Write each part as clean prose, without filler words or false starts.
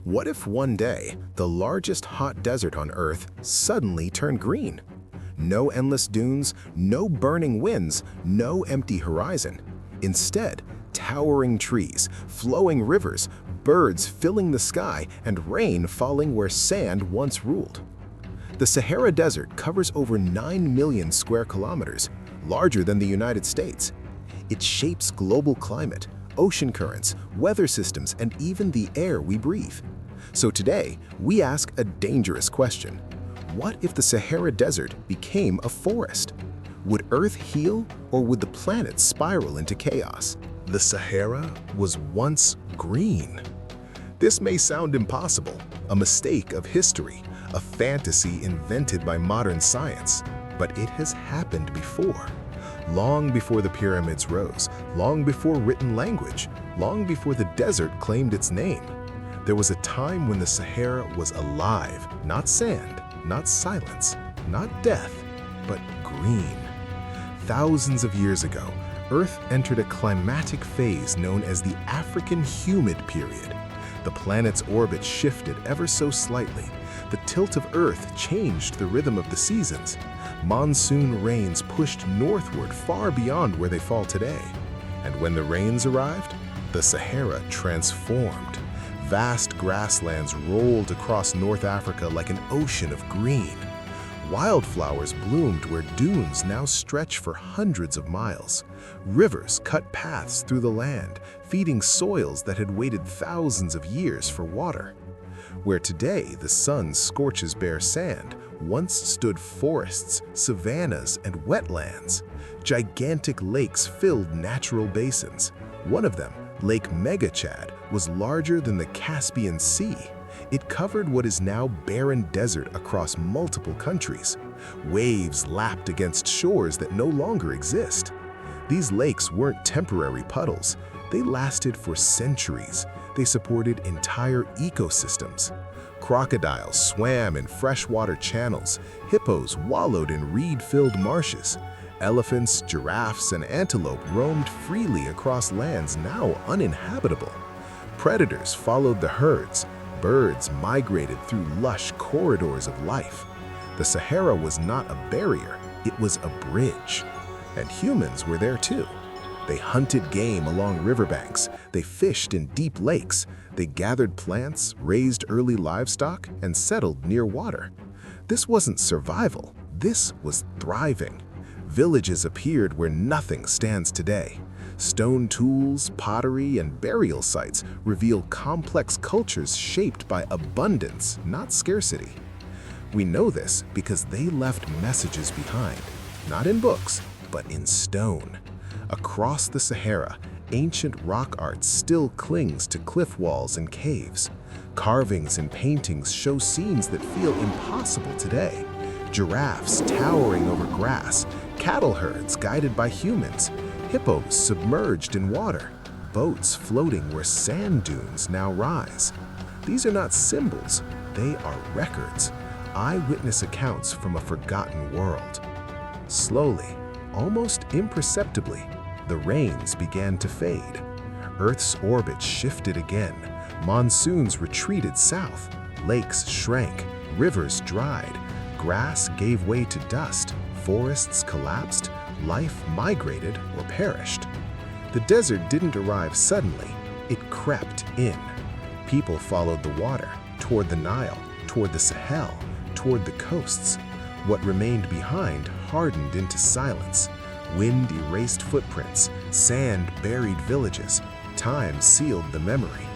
What if one day, the largest hot desert on Earth suddenly turned green? No endless dunes, no burning winds, no empty horizon. Instead, towering trees, flowing rivers, birds filling the sky, and rain falling where sand once ruled. The Sahara Desert covers over 9 million square kilometers, larger than the United States. It shapes global climate, ocean currents, weather systems, and even the air we breathe. So today, we ask a dangerous question. What if the Sahara Desert became a forest? Would Earth heal, or would the planet spiral into chaos? The Sahara was once green. This may sound impossible, a mistake of history, a fantasy invented by modern science, but it has happened before. Long before the pyramids rose, long before written language, long before the desert claimed its name. There was a time when the Sahara was alive, not sand, not silence, not death, but green. Thousands of years ago, Earth entered a climatic phase known as the African humid period. The planet's orbit shifted ever so slightly. The tilt of Earth changed the rhythm of the seasons. Monsoon rains pushed northward far beyond where they fall today. And when the rains arrived, the Sahara transformed. Vast grasslands rolled across North Africa like an ocean of green. Wildflowers bloomed where dunes now stretch for hundreds of miles. Rivers cut paths through the land, feeding soils that had waited thousands of years for water. Where today the sun scorches bare sand, once stood forests, savannas, and wetlands. Gigantic lakes filled natural basins. One of them, Lake Megachad, was larger than the Caspian Sea. It covered what is now barren desert across multiple countries. Waves lapped against shores that no longer exist. These lakes weren't temporary puddles. They lasted for centuries. They supported entire ecosystems. Crocodiles swam in freshwater channels. Hippos wallowed in reed-filled marshes. Elephants, giraffes, and antelope roamed freely across lands now uninhabitable. Predators followed the herds. Birds migrated through lush corridors of life. The Sahara was not a barrier, it was a bridge. And humans were there too. They hunted game along riverbanks, they fished in deep lakes, they gathered plants, raised early livestock, and settled near water. This wasn't survival, this was thriving. Villages appeared where nothing stands today. Stone tools, pottery, and burial sites reveal complex cultures shaped by abundance, not scarcity. We know this because they left messages behind, not in books, but in stone. Across the Sahara, ancient rock art still clings to cliff walls and caves. Carvings and paintings show scenes that feel impossible today. Giraffes towering over grass, cattle herds guided by humans, hippos submerged in water, boats floating where sand dunes now rise. These are not symbols, they are records, eyewitness accounts from a forgotten world. Slowly, almost imperceptibly, the rains began to fade. Earth's orbit shifted again. Monsoons retreated south. Lakes shrank. Rivers dried. Grass gave way to dust. Forests collapsed. Life migrated or perished. The desert didn't arrive suddenly. It crept in. People followed the water, toward the Nile, toward the Sahel, toward the coasts. What remained behind hardened into silence. Wind erased footprints, sand buried villages, time sealed the memory.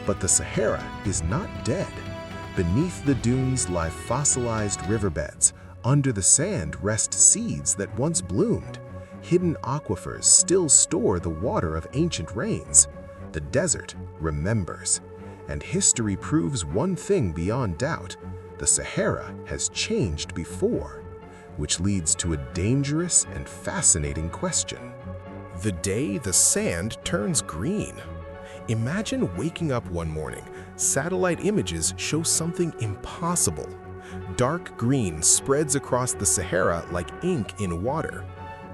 But the Sahara is not dead. Beneath the dunes lie fossilized riverbeds. Under the sand rest seeds that once bloomed. Hidden aquifers still store the water of ancient rains. The desert remembers. And history proves one thing beyond doubt. The Sahara has changed before. Which leads to a dangerous and fascinating question. The day the sand turns green. Imagine waking up one morning, satellite images show something impossible. Dark green spreads across the Sahara like ink in water.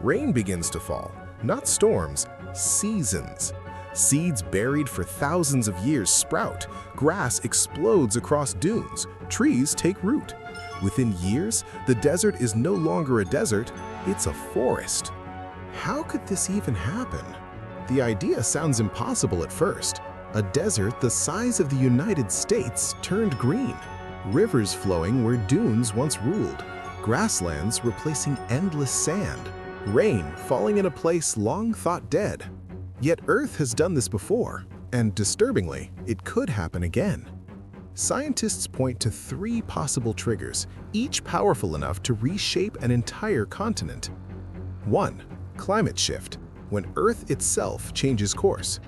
Rain begins to fall, not storms, seasons. Seeds buried for thousands of years sprout, grass explodes across dunes, trees take root. Within years, the desert is no longer a desert, it's a forest. How could this even happen? The idea sounds impossible at first. A desert the size of the United States turned green. Rivers flowing where dunes once ruled. Grasslands replacing endless sand. Rain falling in a place long thought dead. Yet Earth has done this before, and disturbingly, it could happen again. Scientists point to 3 possible triggers, each powerful enough to reshape an entire continent. 1. Climate shift, when Earth itself changes course.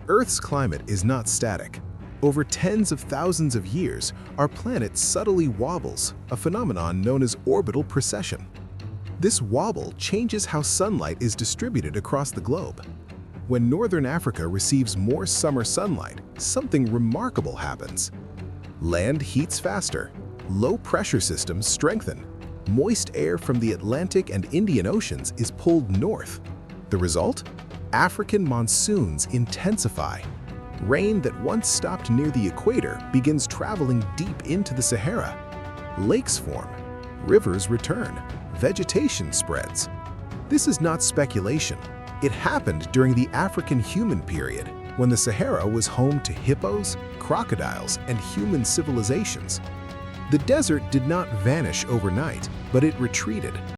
Earth's climate is not static. Over tens of thousands of years, our planet subtly wobbles, a phenomenon known as orbital precession. This wobble changes how sunlight is distributed across the globe. When northern Africa receives more summer sunlight, something remarkable happens. Land heats faster, low-pressure systems strengthen, moist air from the Atlantic and Indian Oceans is pulled north. The result? African monsoons intensify. Rain that once stopped near the equator begins traveling deep into the Sahara. Lakes form, rivers return, vegetation spreads. This is not speculation. It happened during the African human period, when the Sahara was home to hippos, crocodiles, and human civilizations. The desert did not vanish overnight, but it retreated.